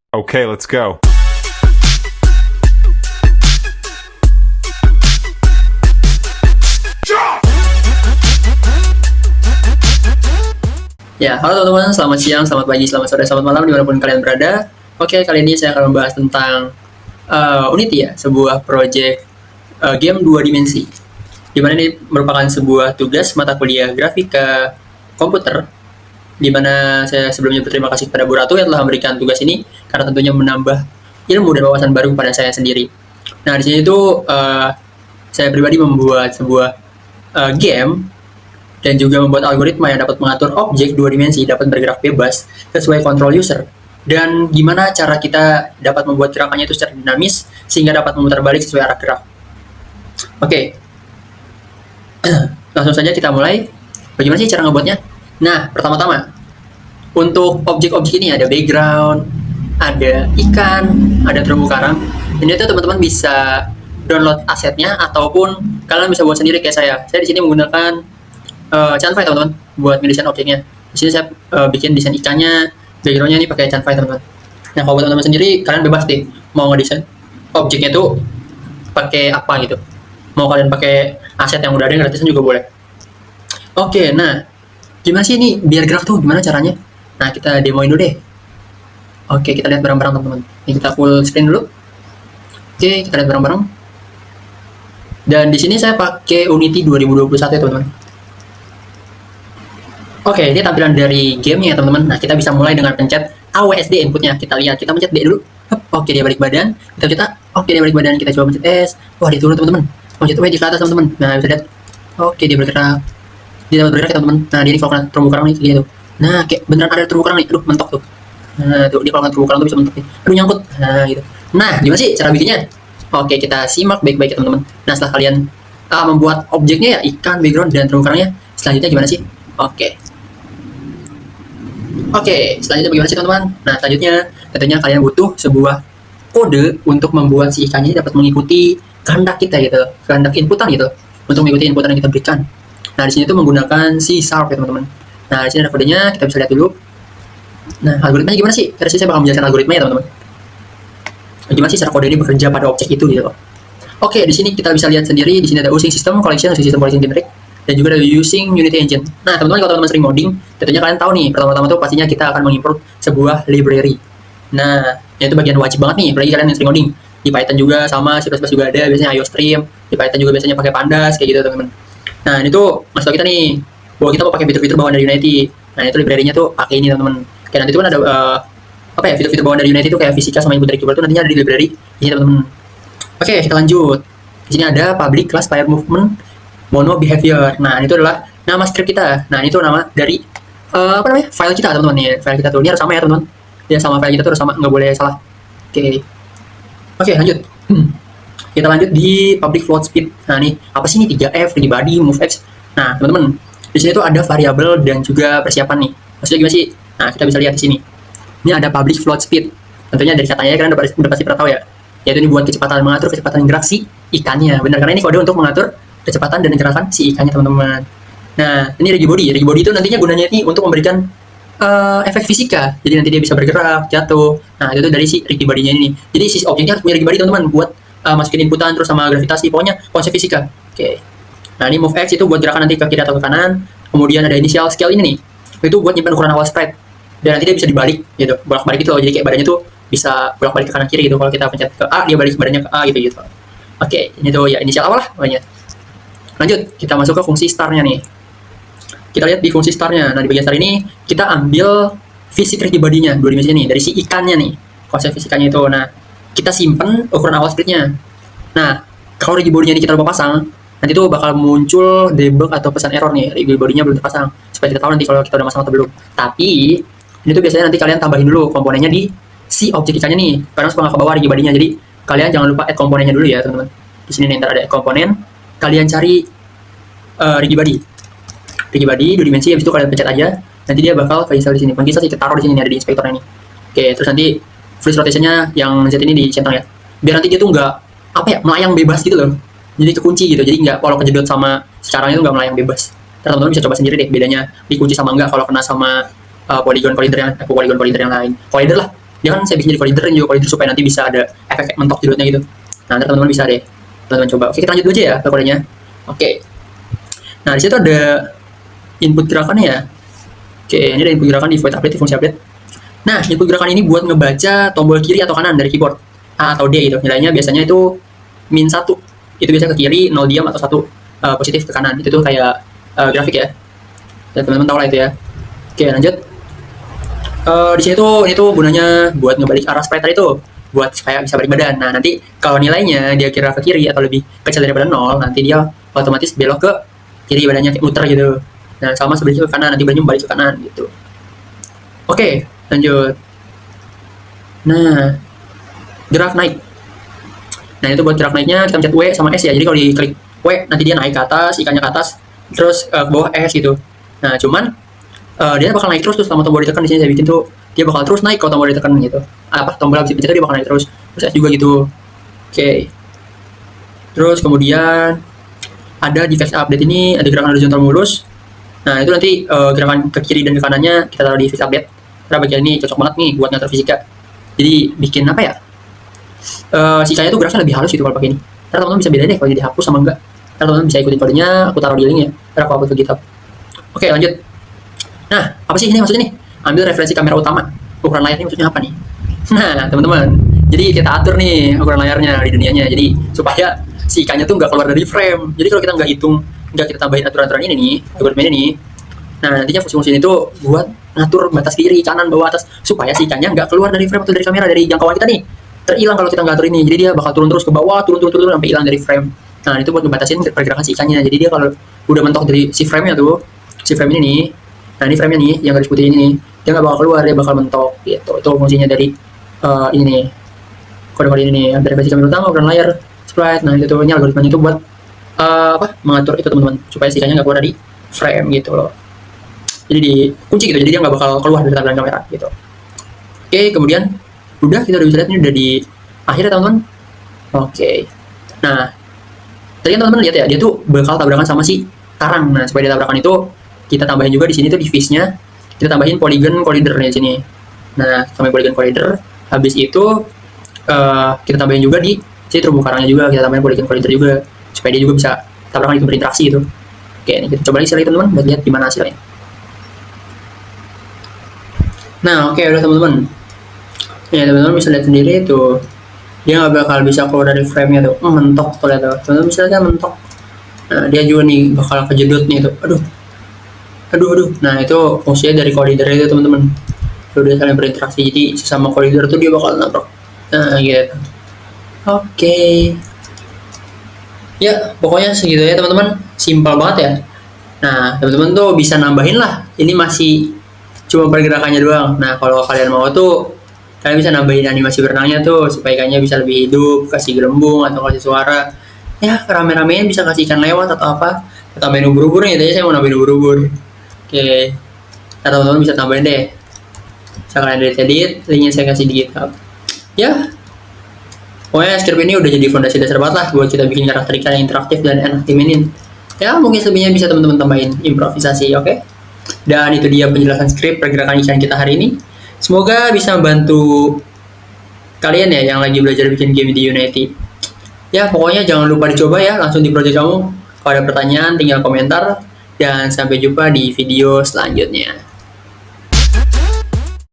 Okay, let's go. Ya, halo teman-teman, selamat siang, selamat pagi, selamat sore, selamat malam, dimanapun kalian berada. Oke, kali ini saya akan membahas tentang Unity ya, sebuah project game dua dimensi. Dimana ini merupakan sebuah tugas mata kuliah grafika komputer, dimana saya sebelumnya berterima kasih kepada Bu Ratu yang telah memberikan tugas ini, karena tentunya menambah ilmu dan wawasan baru kepada saya sendiri. Nah, di sini tuh saya pribadi membuat sebuah game dan juga membuat algoritma yang dapat mengatur objek dua dimensi dapat bergerak bebas sesuai kontrol user, dan gimana cara kita dapat membuat gerakannya itu secara dinamis sehingga dapat memutar balik sesuai arah gerak. Oke, langsung saja kita mulai. Bagaimana sih cara ngebuatnya? Nah, pertama-tama untuk objek-objek ini ada background, ada ikan, ada terumbu karang. Ini tuh teman-teman bisa download asetnya ataupun kalian bisa buat sendiri kayak saya. Saya di sini menggunakan Canvas teman-teman buat ngedesain objeknya. Di sini saya bikin desain ikannya, backgroundnya ini pakai Canvas teman-teman. Nah, kalau buat teman-teman sendiri, kalian bebas deh mau ngedesain objeknya tuh pakai apa gitu. Mau kalian pakai aset yang udah ada gratisan juga boleh. Oke, nah gimana sih ini biar gerak tuh? Gimana caranya? Nah, kita demoin dulu deh. Oke, kita lihat bareng-bareng teman-teman. Ini kita full screen dulu. Oke, kita lihat bareng-bareng. Dan di sini saya pakai Unity 2021 ya teman-teman. Oke, ini tampilan dari gamenya ya teman-teman. Nah, kita bisa mulai dengan pencet AWSD inputnya. Kita lihat, kita pencet D dulu. Oke, dia balik badan. Kita pencet A. Oke, dia balik badan. Kita coba pencet S. Wah, dia turun teman-teman. Pencet W di ke atas teman-teman. Nah, bisa lihat. Oke, dia bergerak. Dia dapat bergerak ya teman-teman. Nah, dia ini kalau kena terumbu karang nih gitu. Nah, kayak beneran ada terumbu karang nih. Aduh, mentok tuh. Nah, tuh dia kalau kena terumbu karang tuh bisa mentok nih. Aduh, nyangkut. Nah, gitu. Nah, gimana sih cara bikinnya? Oke, kita simak baik-baik ya teman-teman. Nah, setelah kalian membuat objeknya ya, ikan, background, dan terumbu karangnya, selanjutnya gimana sih? Oke, selanjutnya bagaimana sih teman-teman? Nah, selanjutnya tentunya kalian butuh sebuah kode untuk membuat si ikannya dapat mengikuti kehendak kita gitu, kehendak inputan gitu, untuk mengikuti inputan yang kita berikan. Nah, di sini tuh menggunakan C# ya teman-teman. Nah, di sini ada kodenya, kita bisa lihat dulu. Nah, algoritmanya gimana sih? Terus saya bakal menjelaskan algoritmanya ya teman-teman. Gimana sih cara kode ini bekerja pada objek itu gitu. Oke, di sini kita bisa lihat sendiri, di sini ada using system collection generic, dan juga ada using Unity Engine. Nah, teman-teman kalau teman-teman sering modding, tentunya kalian tahu nih, pertama-tama tuh pastinya kita akan mengimport sebuah library. Nah, itu bagian wajib banget nih, apalagi kalian yang sering modding. Di Python juga sama, C++ juga ada, biasanya IOStream, di Python juga biasanya pakai Pandas, kayak gitu teman-teman. Nah, ini tuh maksud kita nih, bahwa kita mau pakai fitur-fitur bawaan dari Unity. Nah, itu library-nya tuh pakai ini teman-teman. Kayak nanti tuh kan ada fitur-fitur bawaan dari Unity tuh kayak fisika sama input dari keyboard tuh nantinya ada di library ini teman-teman. Oke, kita lanjut. Di sini ada public class player movement mono behavior. Nah, itu adalah nama script kita. Nah, ini tuh nama dari file kita teman-teman nih. File kita tuh ini harus sama ya teman-teman. Ya, sama file kita tuh harus sama, nggak boleh salah. Oke, lanjut. Kita lanjut di public float speed. Nah, nih apa sih ini 3F, free body, move X. Nah, teman-teman, di sini tuh ada variabel dan juga persiapan nih. Maksudnya gimana sih? Nah, kita bisa lihat di sini. Ini ada public float speed. Tentunya dari katanya kalian udah pasti pernah tahu ya. Yaitu ini buat mengatur kecepatan gerak si ikannya. Benar, karena ini kode untuk mengatur kecepatan dan gerakan si ikannya teman-teman. Nah, ini rigid body. Rigid body itu nantinya gunanya ini untuk memberikan efek fisika. Jadi nanti dia bisa bergerak, jatuh. Nah, itu dari si rigid body-nya ini. Jadi si objeknya harus punya rigid body teman-teman buat masukin inputan terus sama gravitasi. Pokoknya konsep fisika. Oke. Nah, ini move X itu buat gerakan nanti ke kiri atau ke kanan. Kemudian ada initial scale ini nih. Itu buat nyimpan ukuran awal sprite. Dan nanti dia bisa dibalik gitu. Bolak-balik gitu loh. Jadi kayak badannya tuh bisa bolak-balik ke kanan kiri gitu. Kalau kita pencet ke A, dia balik badannya ke A gitu. Oke, ini tuh ya inisial awal lah pokoknya. Lanjut, kita masuk ke fungsi star-nya nih. Kita lihat di fungsi star-nya. Nah, di bagian star ini, kita ambil fisik rigid body-nya, dua dimensi nih, dari si ikannya nih, konsep fisikanya itu. Nah, kita simpen ukuran awal splitnya. Nah, kalau rigid body-nya ini kita lupa pasang, nanti tuh bakal muncul debug atau pesan error nih, rigid body-nya belum terpasang. Supaya kita tahu nanti kalau kita udah masang atau belum. Tapi, ini tuh biasanya nanti kalian tambahin dulu komponennya di si objek ikannya nih, karena suka nggak ke bawah rigid body-nya. Jadi, kalian jangan lupa add komponennya dulu ya, teman-teman. Di sini nih, ntar ada add komponen. Kalian cari rigid body 2 dimensi, habis itu kalian pencet aja, nanti dia bakal install di sini. Install sih taruh di sini, ada di inspektornya ini. Oke, terus nanti freeze rotationnya yang Z ini di center ya, biar nanti dia tuh nggak melayang bebas gitu loh, jadi kekunci gitu, jadi nggak kalau kejedot sama sekarang itu nggak melayang bebas. Teman-teman bisa coba sendiri deh bedanya dikunci sama nggak kalau kena sama polygon polinter yang lain, collider lah. Dia kan saya bikin jadi collider supaya nanti bisa ada efek mentok judulnya gitu. Nah, nanti teman-teman bisa deh, teman-teman coba. Oke, kita lanjut dulu aja ya ke kodenya. Oke. Nah, di situ ada input gerakannya ya. Oke, ini ada input gerakan di void update, di fungsi update. Nah, input gerakan ini buat ngebaca tombol kiri atau kanan dari keyboard. A atau D gitu. Nilainya biasanya itu -1. Itu biasanya ke kiri, 0 diam atau 1 positif ke kanan. Itu tuh kayak grafik ya. Dan teman-teman tahu lah itu ya. Oke, lanjut. Di sini tuh ini tuh gunanya buat ngebalik arah sprite tadi tuh, buat supaya bisa balik badan. Nah, nanti kalau nilainya dia kira ke kiri atau lebih kecil daripada 0, nanti dia otomatis belok ke kiri badannya, kayak muter gitu. Nah, sama sebaliknya ke kanan, nanti badannya balik ke kanan gitu. Oke, lanjut. Nah, gerak naik. Nah, itu buat gerak naiknya kita pencet W sama S ya. Jadi kalau diklik W, nanti dia naik ke atas, ikannya ke atas, terus ke bawah S gitu. Nah, cuman dia bakal naik terus selama tombol ditekan. Di sini saya bikin tuh dia bakal terus naik kalau tombol ditekan gitu. Tombol habis dipencet dia bakal naik terus S juga gitu. Oke. Terus kemudian ada di face update ini ada gerakan horizontal mulus. Nah, itu nanti gerakan ke kiri dan ke kanannya kita taruh di face update. Karena bagian ini cocok banget nih buat ngatur fisika. Jadi bikin apa ya? Sisanya tuh geraknya lebih halus gitu kalau pakai ini. Karena teman-teman bisa bedain deh kalau dihapus sama enggak. Karena teman-teman bisa ikutin kodenya, aku taruh di link ya. Karena aku upload ke GitHub. Oke, lanjut. Nah, apa sih ini maksudnya nih? Ambil referensi kamera utama. Ukuran layarnya maksudnya apa nih? Nah, teman-teman. Jadi kita atur nih ukuran layarnya di dunianya. Jadi supaya si ikannya tuh nggak keluar dari frame. Jadi kalau kita nggak hitung, nggak kita tambahin aturan-aturan ini nih, algoritma ini nih. Nah, nantinya fungsi-fungsi ini tuh buat ngatur batas kiri, kanan, bawah, atas. Supaya si ikannya nggak keluar dari frame atau dari kamera, dari jangkauan kita nih. Terhilang kalau kita nggak atur ini. Jadi dia bakal turun terus ke bawah, turun sampai hilang dari frame. Nah, itu buat ngebatasin pergerakan si ikannya. Jadi dia kalau udah mentok dari si frame-nya tuh, si frame ini nih, nah ini frame-nya nih, yang garis putih ini nih, dia nggak bakal keluar, dia bakal mentok gitu. Itu fungsinya dari ini nih, kode-kode ini nih, ada referensi kamera utama, ukuran layar, sprite. Nah, itu tuh ini algoritmanya itu buat mengatur itu teman-teman, supaya si ikannya nggak keluar dari frame gitu loh. Jadi dikunci gitu, jadi dia nggak bakal keluar dari tampilan kamera gitu. Oke, kemudian udah kita udah bisa lihat ini udah di akhir ya teman-teman. Oke. Nah, tadi kan teman-teman lihat ya, dia tuh bakal tabrakan sama si karang. Nah, supaya dia tabrakan itu kita tambahin juga di sini tuh di face-nya kita tambahin polygon collider di sini. Nah, tambahin polygon collider. Habis itu kita tambahin juga di sini terumbu karangnya juga kita tambahin polygon collider juga supaya dia juga bisa tabrakan itu berinteraksi gitu. Oke, ini kita coba lagi sekali teman-teman buat lihat gimana hasilnya. Nah, oke udah teman-teman. Ya, teman-teman bisa lihat sendiri tuh. Dia nggak bakal bisa keluar dari frame-nya tuh. Mentok tuh lihat tuh. Teman-teman bisa lihat mentok. Nah, dia juga nih bakal kejedot nih tuh. Aduh. Nah, itu fungsinya dari collider itu teman-teman. Udah saling berinteraksi. Jadi sesama collider tuh dia bakal nabrak. Nah, gitu. Oke. Ya, pokoknya segitu ya teman-teman. Simpel banget ya. Nah, teman-teman tuh bisa nambahin lah. Ini masih cuma pergerakannya doang. Nah, kalau kalian mau tuh kalian bisa nambahin animasi berenangnya tuh supaya ikannya bisa lebih hidup, kasih gelembung atau kasih suara. Ya, rame-ramean bisa kasih ikan lewat atau apa. Tambahin ubur-ubur nih, tadi saya mau nambahin ubur-ubur. Oke. Nah, teman-teman bisa tambahin deh. Bisa kalian edit, linknya saya kasih di GitHub. Ya. Pokoknya script ini udah jadi fondasi dasar banget lah buat kita bikin karakter ikan yang interaktif dan enak dimainin. Ya, mungkin selebihnya bisa teman-teman tambahin improvisasi, oke? Dan itu dia penjelasan script pergerakan ikan kita hari ini. Semoga bisa membantu kalian ya yang lagi belajar bikin game di Unity. Ya, pokoknya jangan lupa dicoba ya langsung di project kamu. Kalau ada pertanyaan tinggal komentar. Dan sampai jumpa di video selanjutnya.